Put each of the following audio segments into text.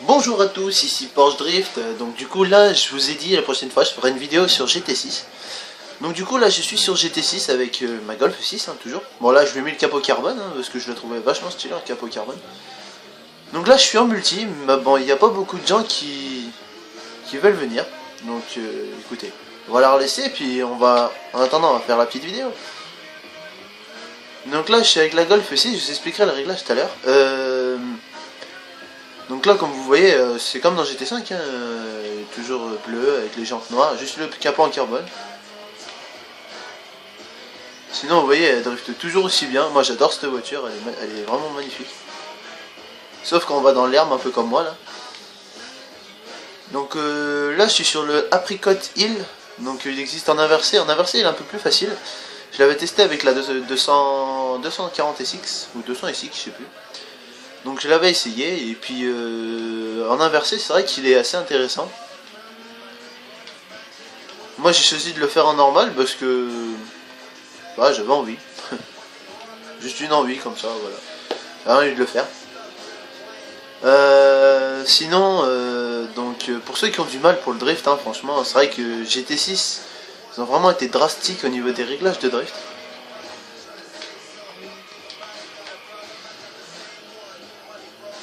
Bonjour à tous, ici Porsche Drift. Donc du coup là je vous ai dit la prochaine fois je ferai une vidéo sur GT6. Donc du coup là je suis sur GT6 avec ma Golf 6 hein, toujours. Bon là je lui ai mis le capot carbone hein, parce que je le trouvais vachement stylé le capot carbone. Donc là je suis en multi, mais bon il n'y a pas beaucoup de gens qui veulent venir. Donc écoutez, on va la relaisser puis on va, en attendant on va faire la petite vidéo. Donc là je suis avec la Golf 6, je vous expliquerai le réglage tout à l'heure. Donc là, comme vous voyez, c'est comme dans GT5, hein, toujours bleu avec les jantes noires, juste le capot en carbone. Sinon, vous voyez, elle drifte toujours aussi bien. Moi, j'adore cette voiture, elle est vraiment magnifique. Sauf quand on va dans l'herbe, un peu comme moi là. Donc là, je suis sur le Apricot Hill. Donc il existe en inversé. En inversé, il est un peu plus facile. Je l'avais testé avec la 240 SX ou 200 SX, je sais plus. Donc je l'avais essayé et puis en inversé c'est vrai qu'il est assez intéressant. Moi j'ai choisi de le faire en normal parce que bah, j'avais envie. Juste une envie comme ça, voilà. J'avais envie de le faire. Sinon, pour ceux qui ont du mal pour le drift, hein, franchement, c'est vrai que GT6, ils ont vraiment été drastiques au niveau des réglages de drift.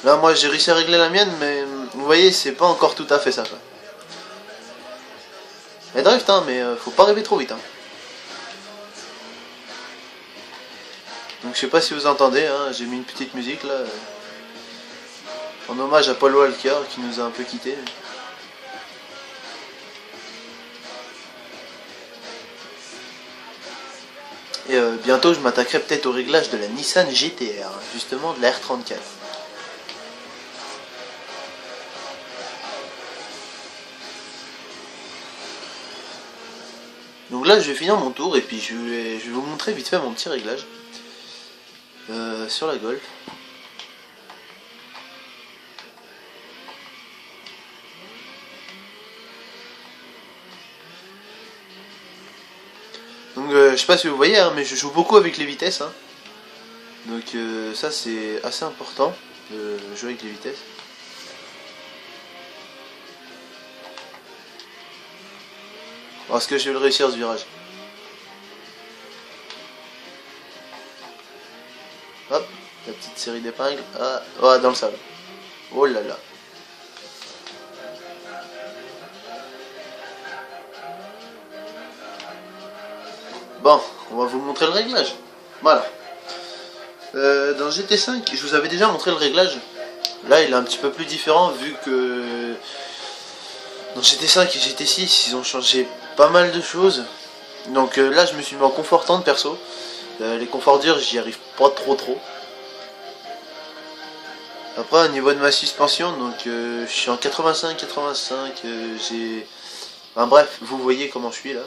Là moi j'ai réussi à régler la mienne, mais vous voyez c'est pas encore tout à fait ça quoi. Elle drift hein, mais faut pas rêver trop vite hein. Donc je sais pas si vous entendez, hein, j'ai mis une petite musique là. En hommage à Paul Walker qui nous a un peu quittés. Et bientôt je m'attaquerai peut-être au réglage de la Nissan GT-R, justement de la R34. Donc là je vais finir mon tour et puis je vais vous montrer vite fait mon petit réglage sur la Golf. Donc je sais pas si vous voyez hein, mais je joue beaucoup avec les vitesses hein. Donc ça c'est assez important de jouer avec les vitesses. Est-ce que je vais le réussir ce virage? Hop, la petite série d'épingles. Ah, oh, dans le sable. Oh là là. Bon, on va vous montrer le réglage. Voilà. Dans GT5, je vous avais déjà montré le réglage. Là, il est un petit peu plus différent vu que dans GT5 et GT6, ils ont changé pas mal de choses. Donc là, je me suis mis en confort tendre perso. Les conforts durs, j'y arrive pas trop. Après, au niveau de ma suspension, donc je suis en 85, j'ai... Enfin bref, vous voyez comment je suis là.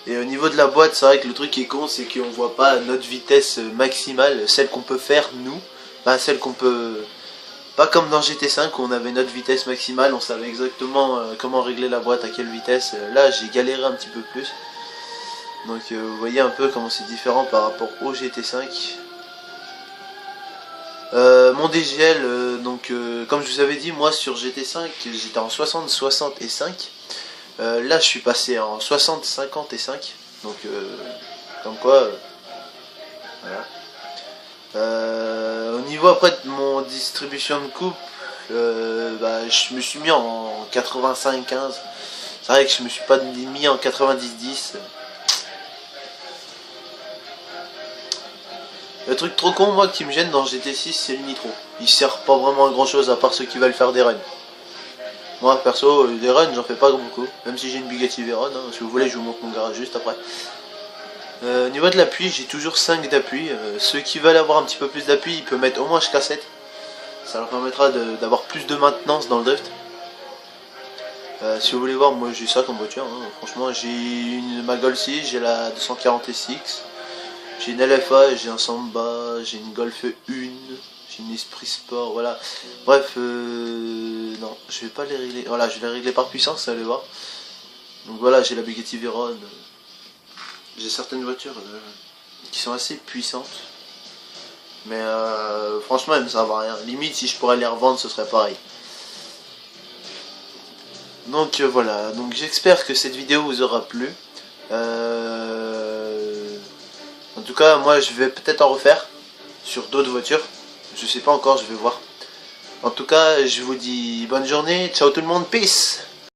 Et au niveau de la boîte, c'est vrai que le truc qui est con, c'est qu'on voit pas notre vitesse maximale, celle qu'on peut faire nous. Enfin, celle qu'on peut... Pas comme dans GT5 où on avait notre vitesse maximale, on savait exactement comment régler la boîte, à quelle vitesse. Là, j'ai galéré un petit peu plus. Donc vous voyez un peu comment c'est différent par rapport au GT5. Mon DGL, comme je vous avais dit, moi sur GT5, j'étais en 60, 60 et 5. Là, je suis passé en 60, 50 et 5. Donc, comme quoi, voilà. Au niveau après de mon distribution de coupe, je me suis mis en 85-15. C'est vrai que je me suis pas mis en 90-10. Le truc trop con, moi, qui me gêne dans GT6, c'est le nitro. Il sert pas vraiment à grand chose à part ceux qui veulent faire des runs. Moi, perso, des runs, j'en fais pas beaucoup. Même si j'ai une Bugatti Veyron, hein, si vous voulez, je vous montre mon garage juste après. Au niveau de l'appui, j'ai toujours 5 d'appui. Ceux qui veulent avoir un petit peu plus d'appui, ils peuvent mettre au moins jusqu'à 7. Ça leur permettra d'avoir plus de maintenance dans le drift. Si vous voulez voir, moi j'ai ça comme voiture. Hein. Franchement, j'ai ma Golf 6, j'ai la 240 SX. J'ai une LFA, j'ai un Samba, j'ai une Golf 1, j'ai une Esprit Sport, voilà. Bref, non, je vais pas les régler. Voilà, je vais les régler par puissance, vous allez voir. Donc voilà, j'ai la Bugatti Veyron. J'ai certaines voitures. qui sont assez puissantes. Mais franchement, elles me servent à rien. Limite, si je pourrais les revendre, ce serait pareil. Donc voilà, donc j'espère que cette vidéo vous aura plu. En tout cas, moi je vais peut-être en refaire sur d'autres voitures. Je sais pas encore, je vais voir. En tout cas, je vous dis bonne journée. Ciao tout le monde, peace!